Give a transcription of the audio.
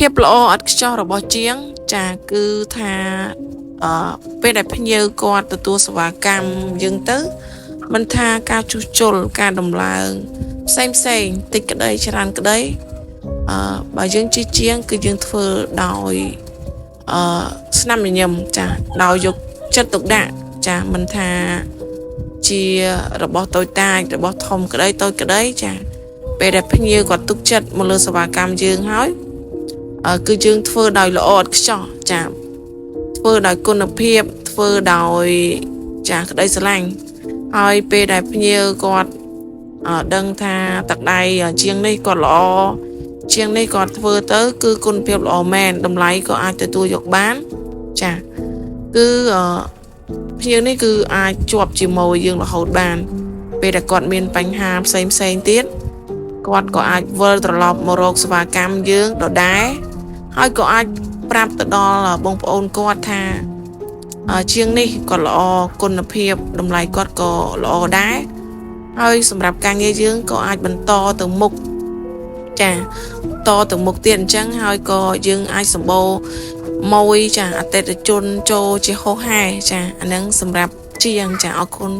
ភាពល្អឥតខ្ចោះរបស់ជាងចាគឺថាពេលដែលភ្ញៀវគាត់ទទួលសេវាកម្មយើងទៅមិនថាការជួសជុលការដំឡើងផ្សេងតិចក្តីច្រើនក្តីបើយើងជិះជាងគឺយើងធ្វើដោយស្នាមញញឹមចាដោយយកចិត្តទុកដាក់ចាមិនថាជារបស់តូចតាចរបស់ធំក្តីតូចក្តីចាពេលដែលភ្ញៀវគាត់ទុកចិត្តមកលើសេវាកម្មយើងហើយគឺយើងធ្វើដោយល្អឥតខ្ចោះចាធ្វើដោយគុណភាពធ្វើដោយចាក្តីស្រឡាញ់ហើយពេលដែលភ្ញៀវគាត់ដឹងថាទឹកដៃជាងនេះគាត់ល្អជាងនេះគាត់ធ្វើទៅគឺគុណភាពល្អមែនតម្លៃក៏អាចទទួលយកបានចាគឺភ្ញៀវនេះគឺអាចជាប់ជាមួយយើងរហូតបានពេលដែលគាត់មានបញ្ហាផ្សេងទៀតគាត់ក៏អាចវិលត្រឡប់មករកសេវាកម្មយើងដដែលហើយក៏អាចប្រាប់ទៅដល់បងប្អូនគាត់ថាជាងនេះគាត់ល្អគុណភាពតម្លៃគាត់ក៏ល្អដែរហើយសម្រាប់ការងារយើងក៏អាចបន្តទៅមុខចាតទៅមុខទៀតអញ្ចឹងហើយក៏យើងអាចសម្បូរមួយចាអតិថិជនចូលជាហោហែចាអាហ្នឹងសម្រាប់ជាងចាអរគុណ